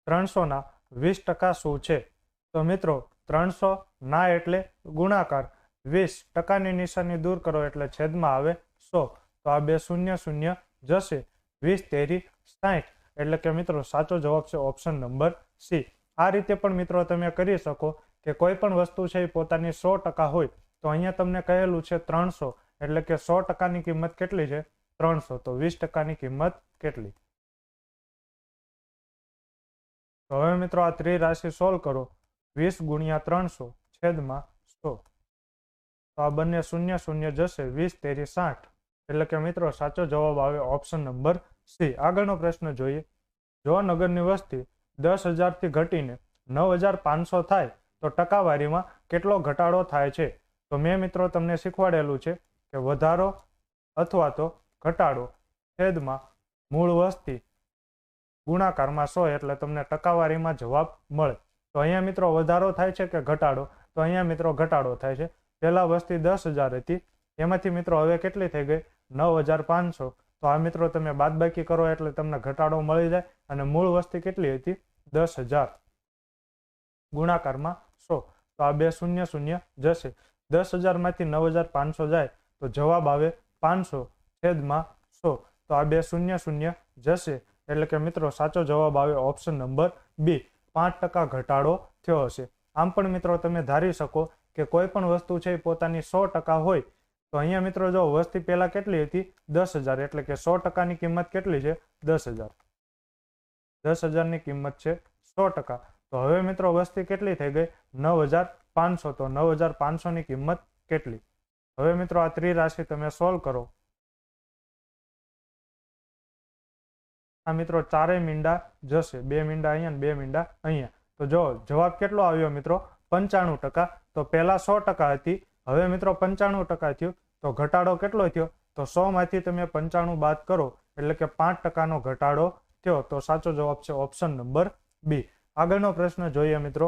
300% શું છે? તો મિત્રો 300 ના એટલે ગુણાકાર, 20%ની નિશાની દૂર કરો એટલે છેદમાં આવે 100. તો આ બે શૂન્ય શૂન્ય જશે. 20 તેરી 60 એટલે કે મિત્રો સાચો જવાબ છે ઓપ્શન નંબર સી. આ રીતે પણ મિત્રો તમે કરી શકો કે કોઈ પણ વસ્તુ છે એ પોતાની 100% હોય તો અહીંયા તમને કહેલું છે 300 એટલે કે 100%ની કિંમત કેટલી છે? 300. તો 20%ની કિંમત કેટલી? તો હવે મિત્રો આ ત્રિરાશિ સોલ્વ કરો. 20 ગુણ્યા 300 છેદમાં 100. તો આ બંને શૂન્ય શૂન્ય જશે. 20 તેરી 60 એટલે કે મિત્રો સાચો જવાબ આવે ઓપ્શન નંબર સી. આગળનો પ્રશ્ન જોઈએ. જો નગરની વસ્તી 10,000 થી ઘટીને 9,500 થાય તો ટકાવારીમાં કેટલો ઘટાડો થાય છે? તો મેં મિત્રો તમને શીખવાડેલું છે કે વધારો અથવા તો ઘટાડો છેદમાં મૂળ વસ્તી ગુણાકારમાં 100 એટલે તમને ટકાવારીમાં જવાબ મળે. તો અહીંયા મિત્રો વધારો થાય છે કે ઘટાડો? તો અહીંયા મિત્રો ઘટાડો થાય છે. પહેલા વસ્તી 10,000 હતી, એમાંથી મિત્રો હવે કેટલી થઈ ગઈ? 9,500. તો આ મિત્રો તમે બાદબાકી કરો એટલે તમને ઘટાડો મળી જાય. અને મૂળ વસ્તી કેટલી હતી? 10,000 ગુણાકારમાં 100. તો આ બે શૂન્ય શૂન્ય જશે. 10,000 માંથી 9,500 જાય તો જવાબ આવે 500 છેદમાં 100. તો આ બે શૂન્ય શૂન્ય જશે એટલે કે મિત્રો સાચો જવાબ આવે ઓપ્શન નંબર બી. 5% ઘટાડો થયો હશે. આમ પણ મિત્રો તમે ધારી શકો કે કોઈ પણ વસ્તુ છે એ પોતાની 100% હોય તો અહીંયા મિત્રો જો વસ્તી પહેલા કેટલી હતી? 10,000 એટલે કે 100%ની કિંમત કેટલી છે? 10,000. 10,000ની કિંમત છે 100%. તો હવે મિત્રો વસ્તી કેટલી થઈ ગઈ? 9,500. તો 9,500ની કિંમત કેટલી? હવે મિત્રો આ ત્રિરાશિ તમે સોલ્વ કરો. આ મિત્રો ચારેય મીંડા જશે. 2 મીંડા અહીંયા ને 2 મીંડા અહીંયા. તો જો જવાબ કેટલો આવ્યો મિત્રો? 95%. તો પહેલા 100% હતી, હવે મિત્રો 95% થયું. તો ઘટાડો કેટલો થયો? તો 100 માંથી તમે 95 બાદ કરો એટલે કે 5%નો ઘટાડો થયો. તો સાચો જવાબ છે ઓપ્શન નંબર બી. આગળનો પ્રશ્ન જોઈએ મિત્રો.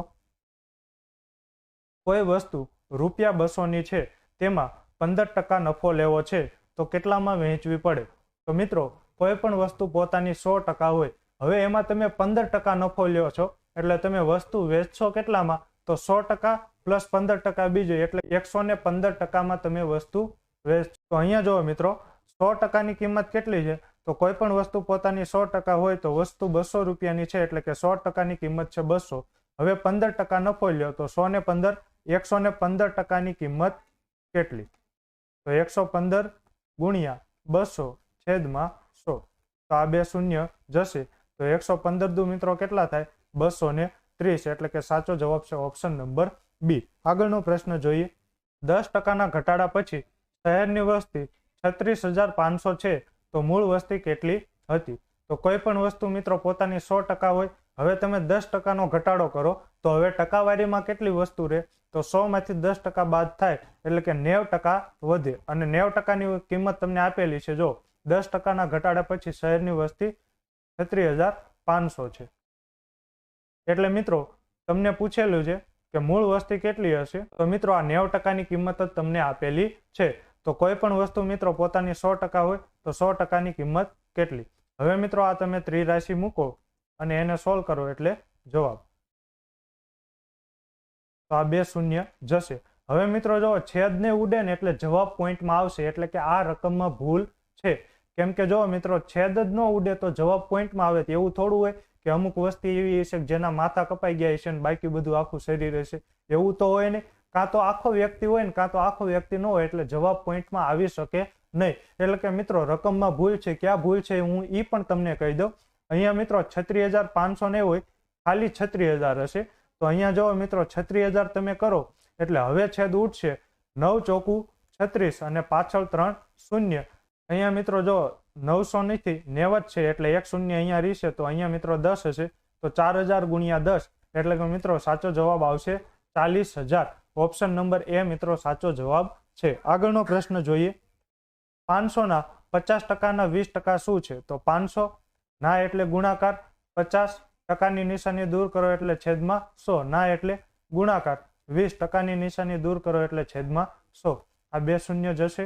કોઈ વસ્તુ ₹200ની છે, તેમાં 15% નફો લેવો છે તો કેટલામાં વહેંચવી પડે? તો મિત્રો કોઈ પણ વસ્તુ પોતાની 100% હોય, હવે એમાં તમે 15% નફો લ્યો છો એટલે તમે વસ્તુ વેચશો કેટલામાં? તો 100% પ્લસ 15% બીજું એટલે 115%માં તમે વસ્તુ વેચશો. તો અહીંયા જુઓ મિત્રો 100%ની કિંમત કેટલી છે? તો કોઈ પણ વસ્તુ પોતાની 100% હોય તો વસ્તુ 200 રૂપિયાની છે એટલે કે 100%ની કિંમત છે 200. હવે 15% નફો લ્યો તો 100 ને 15 115%ની કિંમત કેટલી? તો 115 ગુણ્યા 200 છેદમાં 100. તો આ બે શૂન્ય જશે. તો 115 દુ મિત્રો કેટલા થાય? 230 એટલે કે સાચો જવાબ છે ઓપ્શન નંબર બી. આગળનો પ્રશ્ન જોઈએ. 10%ના ઘટાડા પછી શહેરની વસ્તી 36,500 છે તો મૂળ વસ્તી કેટલી હતી? તો કોઈ પણ વસ્તુ મિત્રો પોતાની 100% હોય, હવે તમે 10%નો ઘટાડો કરો તો હવે ટકાવારીમાં કેટલી વસ્તુ રહે? તો 100 માંથી 10% બાદ થાય એટલે કે 90% વધે. અને 90%ની કિંમત તમને આપેલી છે. જો 10%ના ઘટાડા પછી શહેરની વસ્તી 36,500 છે. એટલે મિત્રો તમને પૂછેલું છે કે મૂળ વસ્તી કેટલી હશે? તો મિત્રો આ 90%ની કિંમત જ તમને આપેલી છે. તો કોઈ પણ વસ્તુ મિત્રો પોતાની 100% હોય તો 100%ની કિંમત કેટલી? હવે મિત્રો આ તમે ત્રિરાશિ મૂકો અને એને સોલ્વ કરો એટલે જવાબ. તો આ બે શૂન્ય જશે. હવે મિત્રો જો છેદને ઉડે ને એટલે જવાબ પોઈન્ટમાં આવશે એટલે કે આ રકમમાં ભૂલ છે. કેમ કે જો મિત્રો છેદ જ ન ઉડે તો જવાબ પોઈન્ટમાં આવે. એવું થોડું હોય કે અમુક વસ્તી એવી હશે જેના માથા કપાઈ ગયા હશે ને બાકી બધું આખું શરીર હશે. એવું તો હોય નહીં. કાં તો આખો વ્યક્તિ હોય ને કાં તો આખો વ્યક્તિ ન હોય એટલે જવાબ પોઈન્ટમાં આવી શકે નહીં. એટલે કે મિત્રો રકમમાં ભૂલ છે. ક્યાં ભૂલ છે હું એ પણ તમને કહી દઉં. અહીંયા મિત્રો 36,500 ને હોય, ખાલી 36,000 હશે. તો અહીંયા જો મિત્રો 36,000 તમે કરો એટલે હવે છેદ ઉઠશે. 9 ચોકું 36 અને પાછળ 3 શૂન્ય. અહીંયા મિત્રો જો 900 નથી 90 છે એટલે એક શૂન્ય અહીંયા રહેશે. તો અહીંયા મિત્રો 10 હશે. તો 4,000 ગુણ્યા 10 એટલે કે મિત્રો સાચો જવાબ આવશે 40,000. ઓપ્શન નંબર એ મિત્રો સાચો જવાબ છે. આગળનો પ્રશ્ન જોઈએ. 500ના 50%ના 20% શું છે? તો 500 ના એટલે ગુણાકાર, 50%ની નિશાની દૂર કરો એટલે છેદમાં 100. ના એટલે ગુણાકાર, 20%ની નિશાની દૂર કરો એટલે છેદમાં 100. આ બે શૂન્ય જશે,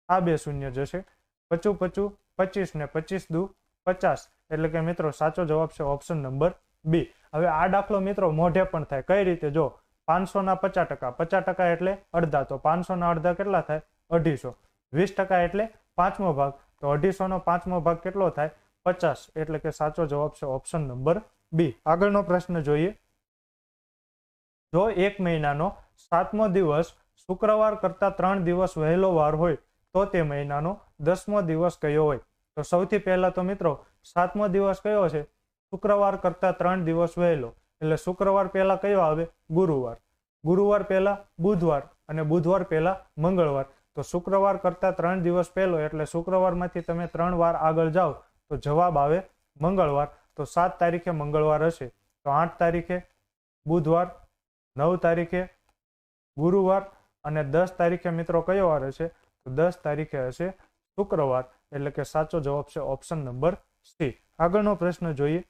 આ બે શૂન્ય જશે. 55 25 ને 25 દુ 50 એટલે કે મિત્રો સાચો જવાબ છે ઓપ્શન નંબર બી. હવે આ દાખલો મિત્રો મોઢે પણ થાય. કઈ રીતે? જો 500 ના 50%, 50% એટલે અડધા, તો 500 ના અડધા કેટલા થાય? 250. 20% એટલે પાંચમો ભાગ, તો 250 નો પાંચમો ભાગ કેટલો થાય? 50. એટલે કે સાચો જવાબ છે ઓપ્શન નંબર બી. આગળનો પ્રશ્ન જોઈએ. જો એક મહિનાનો 7મો દિવસ શુક્રવાર કરતા 3 દિવસ વહેલો વાર હોય તો તે મહિનાનો 10મો દિવસ કયો હોય? તો સૌથી પહેલા તો મિત્રો 7મો દિવસ કયો છે? શુક્રવાર કરતા 3 દિવસ વહેલો, એટલે શુક્રવાર પહેલા કયો આવે? ગુરુવાર. ગુરુવાર પહેલા બુધવાર, અને બુધવાર પહેલા મંગળવાર. તો શુક્રવાર કરતા 3 દિવસ પહેલો એટલે શુક્રવારમાંથી તમે 3 વાર આગળ જાઓ તો જવાબ આવે મંગળવાર. તો 7 તારીખે મંગળવાર હશે, તો 8 તારીખે બુધવાર, 9 તારીખે ગુરુવાર, અને 10 તારીખે મિત્રો કયો વાર હશે? તો 10 તારીખે હશે શુક્રવાર. એટલે કે સાચો જવાબ છે ઓપ્શન નંબર સી. આગળનો પ્રશ્ન જોઈએ.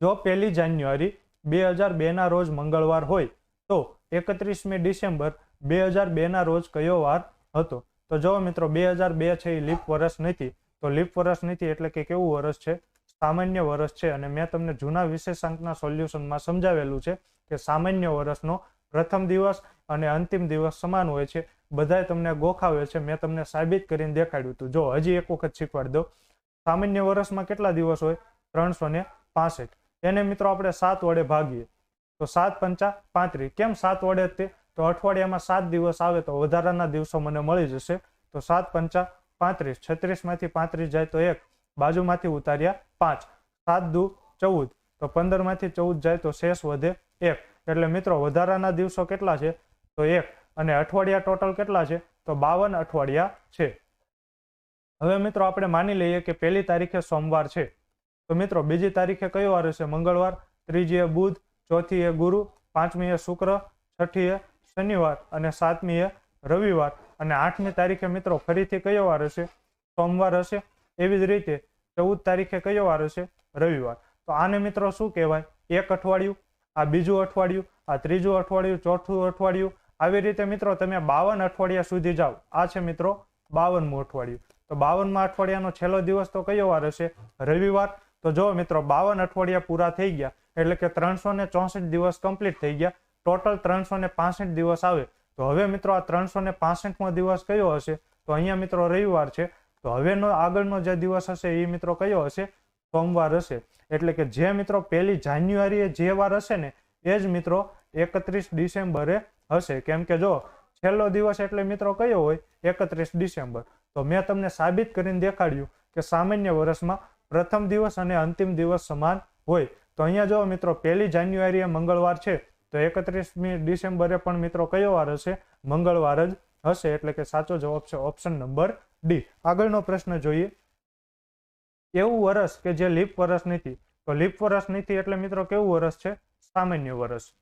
જો 1 જાન્યુઆરી 2002 ના રોજ મંગળવાર હોય તો 31મી ડિસેમ્બર 2002 ના રોજ કયો વાર હતો? તો જો મિત્રો 2002 છે એ લીપ વર્ષ નથી. તો લીપ વર્ષ નથી એટલે કે કેવું વર્ષ છે? સામાન્ય વર્ષ છે. અને મેં તમને જૂના વિશેષાંકના સોલ્યુશનમાં સમજાવેલું છે કે સામાન્ય વર્ષનો પ્રથમ દિવસ અને અંતિમ દિવસ સમાન હોય છે. બધાય તમને ગોખાવે છે, મેં તમને સાબિત કરીને દેખાડ્યું હતું. જો હજી એક વખત શીખવાડી દો. સામાન્ય વર્ષમાં કેટલા દિવસ હોય? 365. એને મિત્રો આપણે 7 વડે ભાગીએ તો 7 પંચા 35. કેમ 7 વડે તે? તો અઠવાડિયામાં 7 દિવસ આવે તો વધારાના દિવસો મને મળી જશે. તો 7 પંચા 35. 36 માંથી 35 જાય તો 1, બાજુમાંથી ઉતાર્યા 5. 7 દુ 14, તો 15 માંથી 14 જાય તો શેષ વધે 1. એટલે મિત્રો વધારાના દિવસો કેટલા છે? તો 1. અને અઠવાડિયા ટોટલ કેટલા છે? તો 52 અઠવાડિયા છે. હવે મિત્રો આપણે માની લઈએ કે 1 તારીખે સોમવાર છે, તો મિત્રો બીજી તારીખે કયો વાર હશે? મંગળવાર. ત્રીજી એ બુધ, ચોથી એ ગુરુ, 5મી એ શુક્ર, 6ઠી એ શનિવાર, અને 7મી એ રવિવાર, અને 8મી તારીખે મિત્રો ફરીથી કયો વાર હશે? સોમવાર હશે. એવી જ રીતે 14 તારીખે કયો વાર હશે? રવિવાર. તો આને મિત્રો શું કહેવાય? એક અઠવાડિયું. આ બીજું અઠવાડિયું, આ ત્રીજું અઠવાડિયું, ચોથું અઠવાડિયું. આવી રીતે મિત્રો તમે 52 અઠવાડિયા સુધી જાઓ. આ છે મિત્રો 52મું અઠવાડિયું. તો 52મા અઠવાડિયાનો છેલ્લો દિવસ તો કયો વાર હશે? રવિવાર. તો જો મિત્રો 52 અઠવાડિયા પૂરા થઈ ગયા એટલે કે 364 દિવસ કમ્પ્લીટ થઈ ગયા. ટોટલ 365 દિવસ આવે. તો હવે મિત્રો આ 365મો દિવસ કયો હશે? તો અહીંયા મિત્રો રવિવાર છે. તો હવેનો આગળનો જે દિવસ હશે એ મિત્રો કયો હશે? સોમવાર હશે. એટલે કે જે મિત્રો 1 જાન્યુઆરીએ જે વાર હશે ને એ જ મિત્રો 31 ડિસેમ્બરે હશે. કેમ કે જો છેલ્લો દિવસ એટલે મિત્રો કયો હોય? 31 ડિસેમ્બર. તો મેં તમને સાબિત કરીને દેખાડ્યું કે સામાન્ય વર્ષમાં પ્રથમ દિવસ અને અંતિમ દિવસ સમાન હોય. તો અહીંયા જો મિત્રો 1 જાન્યુઆરીએ મંગળવાર છે, તો 31મી ડિસેમ્બરે પણ મિત્રો કયો વાર હશે? મંગળવાર જ હશે. એટલે કે સાચો જવાબ છે ઓપ્શન નંબર ડી. આગળનો પ્રશ્ન જોઈએ. એવું વર્ષ કે જે લીપ વર્ષ નથી. તો લીપ વર્ષ નથી એટલે મિત્રો કેવું વર્ષ છે? સામાન્ય વર્ષ.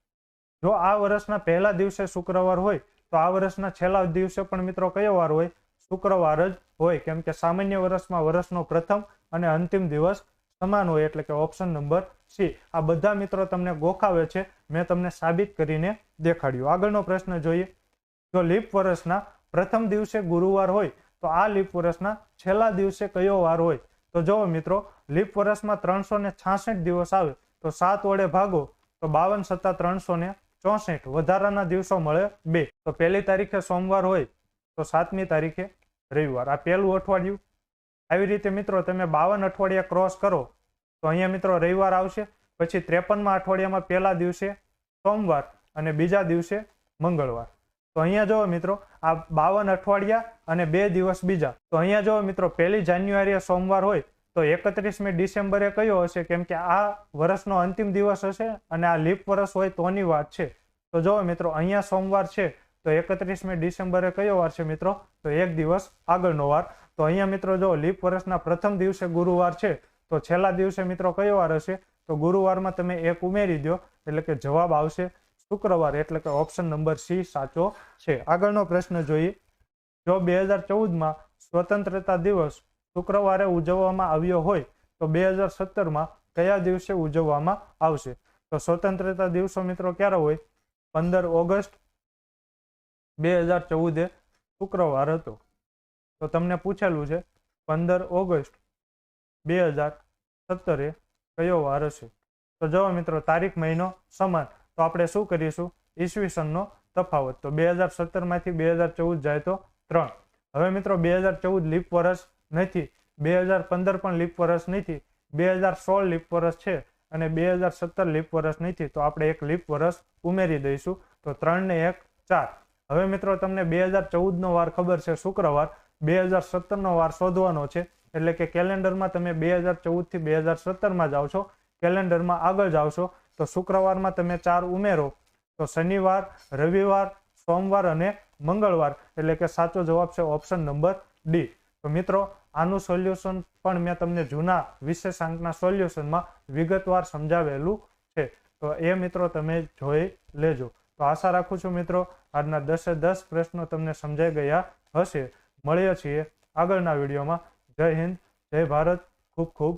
જો આ વર્ષના પહેલા દિવસે શુક્રવાર હોય તો આ વર્ષના છેલ્લા દિવસે પણ મિત્રો કયો વાર હોય? શુક્રવાર જ હોય. કેમ કે સામાન્ય વર્ષમાં વર્ષનો પ્રથમ અને અંતિમ દિવસ સમાન હોય. એટલે કે ઓપ્શન નંબર સી. આ બધા મિત્રો તમને ગોખાવે છે, મેં તમને સાબિત કરીને દેખાડ્યું. આગળનો પ્રશ્ન જોઈએ. જો લીપ વર્ષના પ્રથમ દિવસે ગુરુવાર હોય તો આ લીપ વર્ષના છેલ્લા દિવસે કયો વાર હોય? તો જો મિત્રો લીપ વર્ષમાં 366 દિવસ આવે તો 7 વડે ભાગો તો 52 સત્તા 364. વધારાના દિવસો મળે 2. તો 1 તારીખે સોમવાર હોય તો 7મી તારીખે રવિવાર. આ પહેલું અઠવાડિયું. આવી રીતે મિત્રો તમે 52 અઠવાડિયા ક્રોસ કરો તો અહીંયા મિત્રો રવિવાર આવશે. પછી 53મા અઠવાડિયામાં પહેલા દિવસે સોમવાર અને બીજા દિવસે મંગળવાર. તો અહીંયા જો મિત્રો આ 52 અઠવાડિયા અને 2 દિવસ બીજા. તો અહીંયા જો મિત્રો 1 જાન્યુઆરીએ સોમવાર હોય તો 31મી ડિસેમ્બરે કયો હશે? કેમ કે આ વર્ષનો અંતિમ દિવસ હશે અને આ લીપ વર્ષ હોય તોની વાત છે. તો જો મિત્રો અહીંયા સોમવાર છે તો 31મી ડિસેમ્બરે કયો વાર છે મિત્રો? તો એક દિવસ આગળનો વાર. તો અહીંયા મિત્રો જો લીપ વર્ષના પ્રથમ દિવસે ગુરુવાર છે તો છેલ્લા દિવસે મિત્રો કયો વાર હશે? તો ગુરુવારમાં તમે 1 ઉમેરી દો એટલે કે જવાબ આવશે શુક્રવાર. એટલે કે ઓપ્શન નંબર સી સાચો છે. આગળનો પ્રશ્ન જોઈએ. જો 2014માં સ્વતંત્રતા દિવસ શુક્રવારે ઉજવવામાં આવ્યો હોય તો 2017માં કયા દિવસે ઉજવવામાં આવશે? તો સ્વતંત્રતા દિવસો મિત્રો ક્યારે હોય? 15 ઓગસ્ટ 2014 શુક્રવાર હતો. તો તમને પૂછેલું છે 15 ઓગસ્ટ 2017 કયો વાર હશે? તો જો મિત્રો તારીખ મહિનો સમાન, તો આપણે શું કરીશું? ઈસવીસનનો તફાવત. તો 2017 માંથી 2014 જાય તો 3. હવે મિત્રો 2014 લીપ વર્ષ નથી, 2015 પણ લીપ વર્ષ નથી, 2016 લીપ વર્ષ છે અને 2017 લીપ વર્ષ નથી, તો આપણે એક લીપ વર્ષ ઉમેરી દઈશું. તો 3 ને 1 4. હવે મિત્રો તમને 2014 નો વાર ખબર છે શુક્રવાર, 2017 નો વાર શોધવાનો છે. એટલે કે કેલેન્ડરમાં તમે 2014 થી 2017 માં જાઓ છો, કેલેન્ડરમાં આગળ જાઓ છો, તો શુક્રવારમાં તમે 4 ઉમેરો તો શનિવાર, રવિવાર, સોમવાર અને મંગળવાર. એટલે કે સાચો જવાબ છે ઓપ્શન નંબર ડી. તો મિત્રો આનું સોલ્યુશન પણ મેં તમને જૂના વિશેષાંકના સોલ્યુશનમાં વિગતવાર સમજાવેલું છે, તો એ મિત્રો તમે જોઈ લેજો. તો આશા રાખું છું મિત્રો આજના 10 પ્રશ્નો તમને સમજાઈ ગયા હશે. મળીએ છીએ આગળના વિડીયોમાં. જય હિન્દ, જય ભારત, ખૂબ ખૂબ